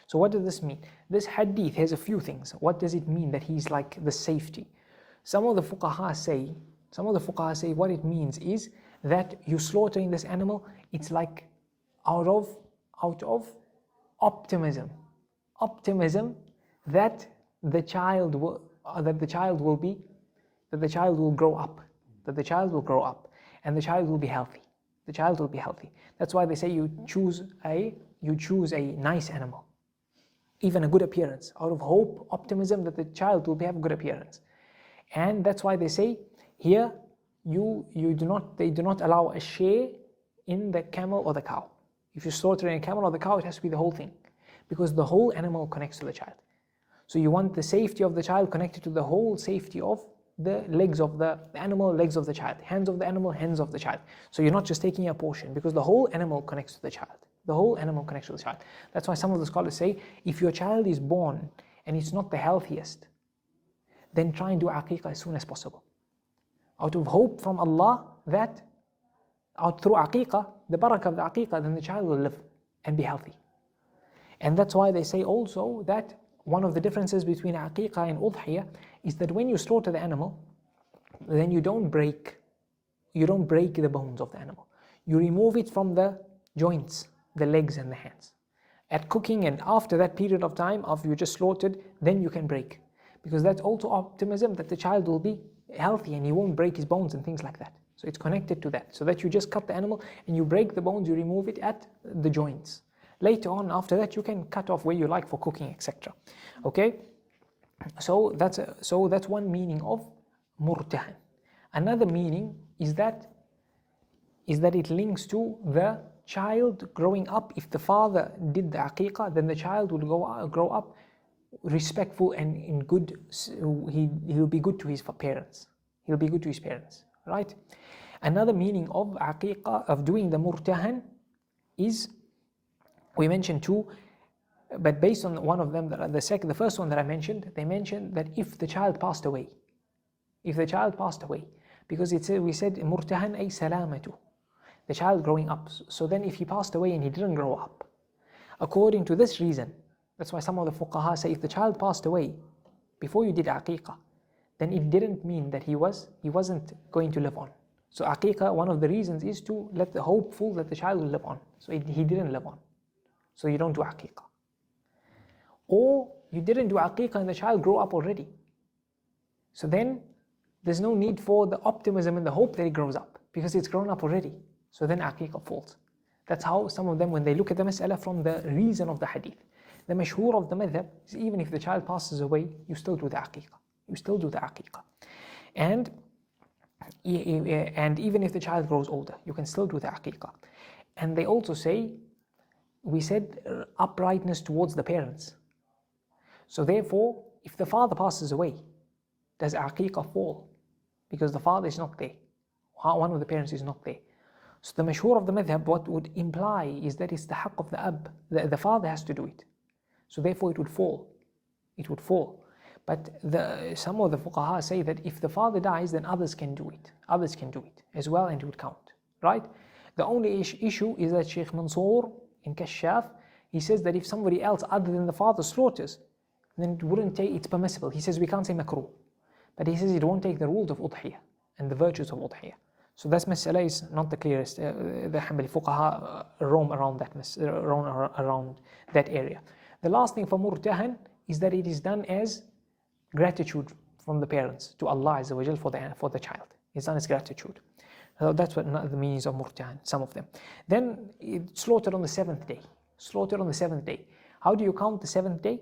Speaker 1: So what does this mean? This hadith has a few things. What does it mean that he's like the safety? Some of the fuqaha say what it means is that you slaughtering this animal, it's like out of optimism that the child will grow up, and the child will be healthy. That's why they say you choose a nice animal, even a good appearance, out of hope, optimism that the child will have a good appearance. And that's why they say here they do not allow a share in the camel or the cow. If you're slaughtering a camel or the cow, it has to be the whole thing, because the whole animal connects to the child. So you want the safety of the child connected to the whole safety of the legs of the animal, legs of the child, hands of the animal, hands of the child. So you're not just taking a portion, because the whole animal connects to the child. The whole animal connects to the child. That's why some of the scholars say, if your child is born and it's not the healthiest, then try and do Aqeeqah as soon as possible. Out of hope from Allah that through Aqeeqah, the barakah of the Aqeeqah, then the child will live and be healthy. And that's why they say also that one of the differences between Aqeeqah and Udhiyah is that when you slaughter the animal, then you don't break the bones of the animal. You remove it from the joints, the legs and the hands. At cooking and after that period of time, after you just slaughtered, then you can break. Because that's also optimism that the child will be healthy and he won't break his bones and things like that. So it's connected to that. So that you just cut the animal and you break the bones, you remove it at the joints. Later on, after that, you can cut off where you like for cooking, etc. Okay? So that's one meaning of murtahan. Another meaning is that it links to the child growing up. If the father did the Aqeeqah, then the child will grow up respectful and in good. He'll be good to his parents. He'll be good to his parents, right? Another meaning of Aqeeqah, of doing the murtahan, is, we mentioned two, but based on one of them, the first one that I mentioned, they mentioned that if the child passed away, because we said murtahan ay salamatu, the child growing up. So then if he passed away and he didn't grow up, according to this reason, that's why some of the fuqaha say if the child passed away before you did Aqeeqah, then it didn't mean that he wasn't going to live on. So Aqeeqah, one of the reasons is to let the hopeful that the child will live on. So he didn't live on. So you don't do Aqeeqah. Or you didn't do Aqeeqah and the child grew up already. So then there's no need for the optimism and the hope that it grows up, because it's grown up already. So then Aqeeqah falls. That's how some of them, when they look at the mas'ala from the reason of the hadith, the mashhur of the madhab is even if the child passes away, you still do the Aqeeqah. You still do the Aqeeqah. And even if the child grows older, you can still do the Aqeeqah. And they also say, we said uprightness towards the parents. So therefore, if the father passes away, does Aqeeqah fall? Because the father is not there. One of the parents is not there. So the mashhur of the madhab, what would imply is that it's the haqq of the ab. The father has to do it. So therefore it would fall. It would fall. But some of the fuqaha say that if the father dies, then others can do it. Others can do it as well, and it would count. Right? The only issue is that Shaykh Mansour in Kashaf, he says that if somebody else other than the father slaughters, then it wouldn't take, it's permissible. He says we can't say makruh. But he says it won't take the rules of Udhiyah and the virtues of Udhiyah. So that mas'ala is not the clearest. The Hanbali fuqaha roam around that area. The last thing for murtahan is that it is done as gratitude from the parents to Allah Azza wa Jal for the child. It's done as gratitude. So that's what the meanings of murtahan, some of them. Then it's slaughtered on the seventh day. Slaughtered on the seventh day. How do you count the seventh day?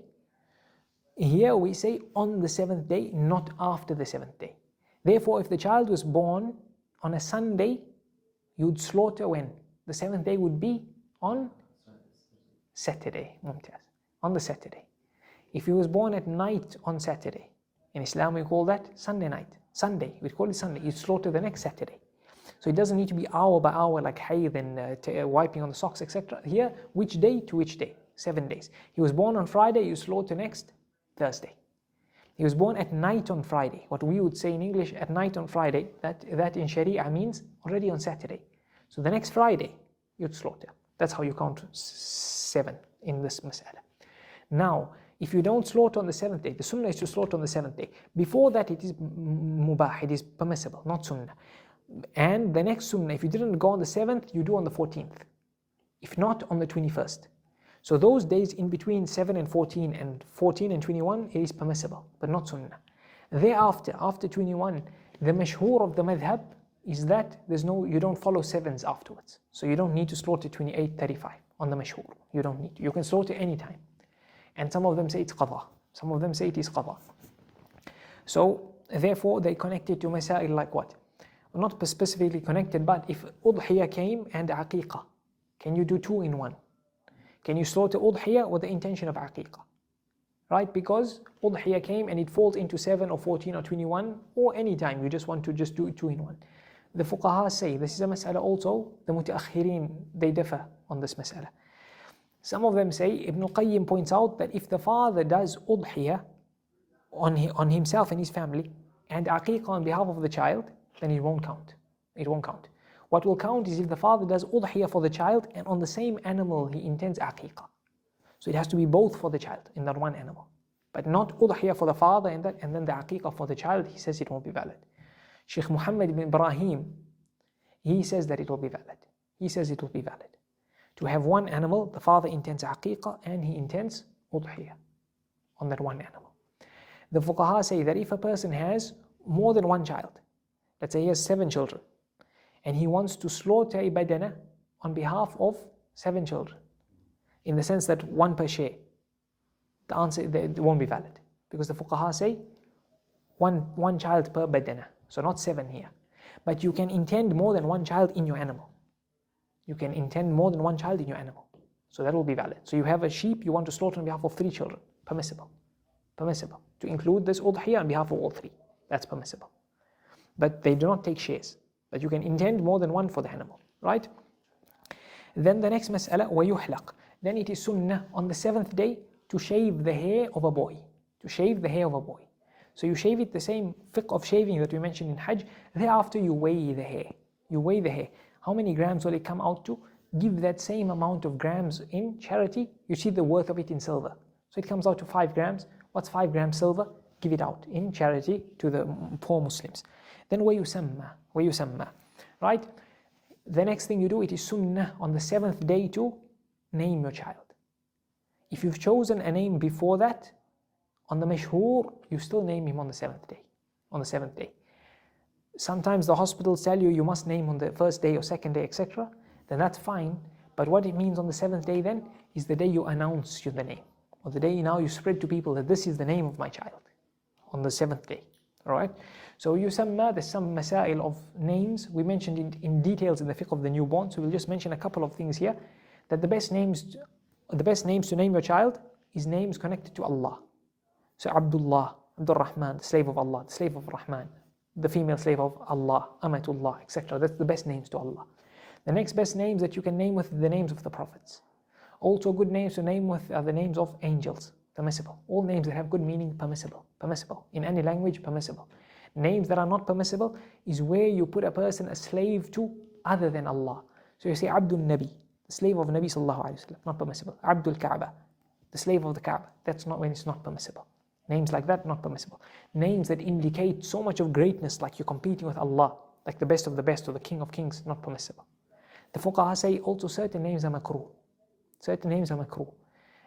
Speaker 1: Here we say on the seventh day, not after the seventh day. Therefore, if the child was born on a Sunday, you'd slaughter when? The seventh day would be on Saturday. Mumtaz. On the Saturday. If he was born at night on Saturday, in Islam we call that Sunday night. Sunday, we call it Sunday. You'd slaughter the next Saturday. So it doesn't need to be hour by hour like hayd and wiping on the socks, etc. Here, which day to which day? 7 days. He was born on Friday, you slaughter next Thursday. He was born at night on Friday. What we would say in English, at night on Friday, that in Sharia means already on Saturday. So the next Friday, you'd slaughter. That's how you count 7 in this mas'ala. Now, if you don't slaughter on the 7th day, the sunnah is to slaughter on the 7th day. Before that, it is mubah, it is permissible, not sunnah. And the next sunnah, if you didn't go on the 7th, you do on the 14th. If not, on the 21st. So those days in between 7 and 14 and 14 and 21, it is permissible, but not sunnah. Thereafter, after 21, the mashhur of the madhab is that you don't follow 7s afterwards. So you don't need to slaughter 28, 35 on the mashhur. You don't need to. You can slaughter anytime. And some of them say it's qadha. Some of them say it is qadha. So therefore they connect it to masail like what? Not specifically connected, but if Udhiyah came and Aqeeqah, can you do 2 in 1? Can you slaughter Udhiyah with the intention of Aqeeqah? right? Because Udhiyah came and it falls into 7 or 14 or 21 or any time you just want to just do it 2 in 1. The fuqaha say, this is a mas'ala also, the mutaakhirin, they differ on this mas'ala. Some of them say, Ibn al-Qayyim points out that if the father does Udhiyah on himself and his family and Aqeeqah on behalf of the child, then it won't count. It won't count. What will count is if the father does Udhiyah for the child and on the same animal he intends Aqeeqah. So it has to be both for the child in that one animal. But not Udhiyah for the father and then the Aqeeqah for the child, he says it won't be valid. Sheikh Muhammad ibn Ibrahim, he says that it will be valid. He says it will be valid. To have one animal, the father intends Aqeeqah and he intends Udhiyah on that one animal. The fuqaha say that if a person has more than one child, let's say he has 7 children, and he wants to slaughter a badana on behalf of 7 children, in the sense that 1 per share, the answer it won't be valid. Because the fuqaha say one child per badana, so not 7 here. But you can intend more than 1 child in your animal. You can intend more than 1 child in your animal. So that will be valid. So you have a sheep, you want to slaughter on behalf of 3 children. Permissible. Permissible. To include this udhiyah on behalf of all 3. That's permissible. But they do not take shares. But you can intend more than 1 for the animal. Right? Then the next mas'ala, وَيُحْلَقْ. Then it is sunnah on the 7th day to shave the hair of a boy. To shave the hair of a boy. So you shave it the same fiqh of shaving that we mentioned in Hajj. Thereafter you weigh the hair. You weigh the hair. How many grams will it come out to? Give that same amount of grams in charity. You see the worth of it in silver. So it comes out to 5 grams. What's 5 grams silver? Give it out in charity to the poor Muslims. Then وَيُسَمَّى. Right? The next thing you do, it is sunnah on the 7th day to name your child. If you've chosen a name before that, on the mashhur, you still name him on the 7th day. On the 7th day. Sometimes the hospitals tell you must name on the 1st day or 2nd day, etc. Then that's fine. But what it means on the 7th day then is the day you announce the name. Or the day now you spread to people that this is the name of my child. On the 7th day. Alright? So yusamma, there's some masail of names. We mentioned in details in the fiqh of the newborn. So we'll just mention a couple of things here. That the best names to name your child is names connected to Allah. So Abdullah, Abdul Rahman, the slave of Allah, the slave of Rahman, the female slave of Allah, Amatullah, etc. That's the best names to Allah. The next best names that you can name with the names of the prophets. Also good names to name with are the names of angels, permissible. All names that have good meaning, permissible. Permissible. In any language, permissible. Names that are not permissible is where you put a person a slave to other than Allah. So you say Abdul Nabi, the slave of Nabi sallallahu alayhi wa sallam, not permissible. Abdul Kaaba, the slave of the Kaaba, that's not when it's not permissible. Names like that, not permissible. Names that indicate so much of greatness, like you're competing with Allah, like the best of the best or the king of kings, not permissible. The fuqaha say also certain names are makruh. Certain names are makruh.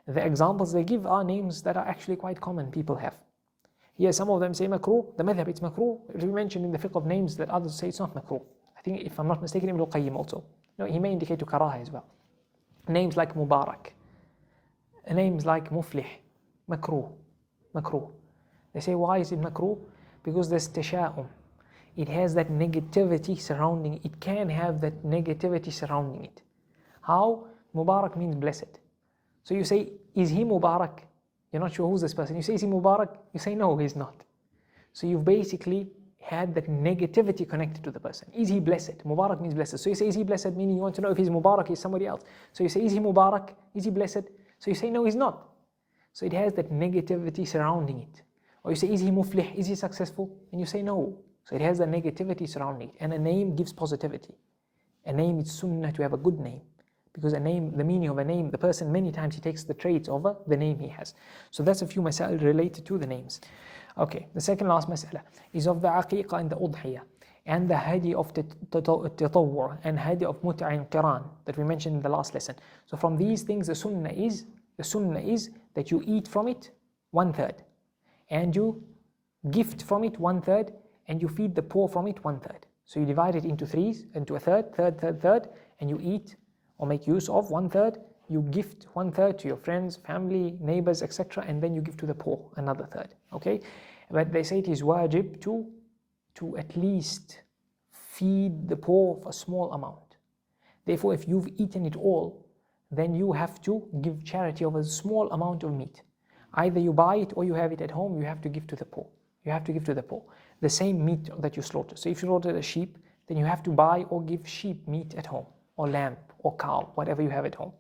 Speaker 1: The examples they give are names that are actually quite common, people have. Here some of them say makruh, the madhab it's makruh. We mentioned in the fiqh of names that others say it's not makruh. I think if I'm not mistaken, Ibn al-Qayyim also. No, he may indicate to karaha as well. Names like Mubarak. Names like Muflih. Makruh. Makruh. They say why is it makruh? Because there's tasha'um. It has that negativity surrounding it. It can have that negativity surrounding it. How? Mubarak means blessed. So you say, is he Mubarak? You're not sure who's this person. You say, is he Mubarak? You say, no, he's not. So you've basically had that negativity connected to the person. Is he blessed? Mubarak means blessed. So you say, is he blessed? Meaning you want to know if he's Mubarak, he's somebody else. So you say, is he Mubarak? Is he blessed? So you say, no, he's not. So it has that negativity surrounding it. Or you say, is he muflih? Is he successful? And you say, no. So it has the negativity surrounding it. And a name gives positivity. A name is sunnah to have a good name. Because a name, the meaning of a name, the person many times he takes the traits of the name he has. So that's a few masail related to the names. Okay, the second last mas'ala is of the Aqeeqah and the Udhiyah and the hadi of tatawwu and hadi of mut'a and qiran that we mentioned in the last lesson. So from these things the sunnah is that you eat from it 1/3 and you gift from it 1/3 and you feed the poor from it 1/3. So you divide it into threes, into a third, and you eat or make use of 1/3. You gift 1/3 to your friends, family, neighbors, etc. And then you give to the poor another third. Okay? But they say it is wajib to at least feed the poor for a small amount. Therefore, if you've eaten it all, then you have to give charity of a small amount of meat. Either you buy it or you have it at home, you have to give to the poor. You have to give to the poor. The same meat that you slaughter. So if you slaughter a sheep, then you have to buy or give sheep meat at home, or lamb, or cow, whatever you have at home.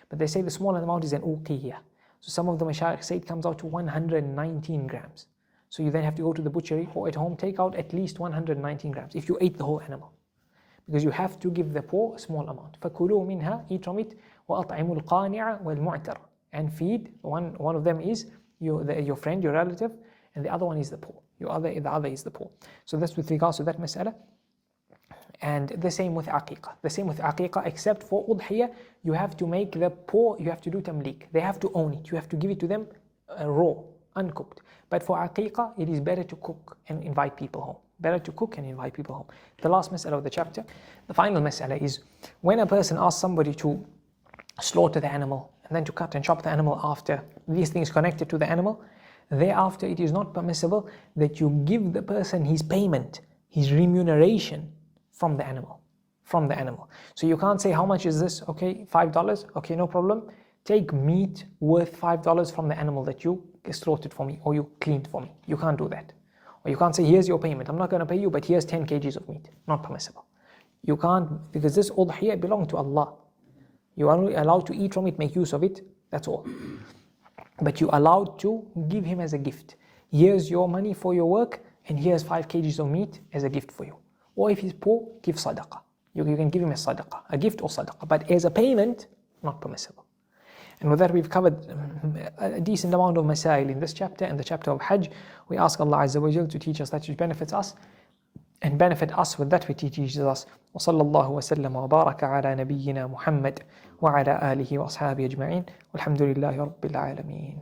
Speaker 1: But they say the smaller amount is an Aqeeqah. So some of the mashayikh say it comes out to 119 grams. So you then have to go to the butchery or at home, take out at least 119 grams if you ate the whole animal. Because you have to give the poor a small amount. فَكُلُوا مِنْهَا, eat from it, وَأَطْعِمُوا الْقَانِعَ وَالْمُعْتَرَ, and feed. One of them is your friend, your relative, and the other one is the poor. The other is the poor. So that's with regards to that mas'ala. And the same with Aqeeqah. The same with Aqeeqah, except for Udhiyah, you have to make the poor, you have to do tamleek. They have to own it. You have to give it to them raw, uncooked. But for Aqeeqah, it is better to cook and invite people home. Better to cook and invite people home. The last mas'ala of the chapter, the final mas'ala is when a person asks somebody to slaughter the animal and then to cut and chop the animal after these things connected to the animal, thereafter it is not permissible that you give the person his payment, his remuneration from the animal. So you can't say, how much is this? Okay, $5. Okay, no problem. Take meat worth $5 from the animal that you slaughtered for me or you cleaned for me. You can't do that. Or you can't say, here's your payment. I'm not going to pay you, but here's 10 kgs of meat. Not permissible. You can't, because this udhiyah belongs to Allah. You are only allowed to eat from it, make use of it. That's all. But you're allowed to give him as a gift. Here's your money for your work, and here's 5 kgs of meat as a gift for you. Or if he's poor, give sadaqah. You can give him a sadaqah, a gift or sadaqah. But as a payment, not permissible. And with that, we've covered a decent amount of masail in this chapter and the chapter of Hajj. We ask Allah Azza wa Jal to teach us that which benefits us and benefit us with that which He teaches us. وصلى الله وسلم وبارك على نبينا محمد وعلى آله وأصحابه أجمعين والحمد لله رب العالمين.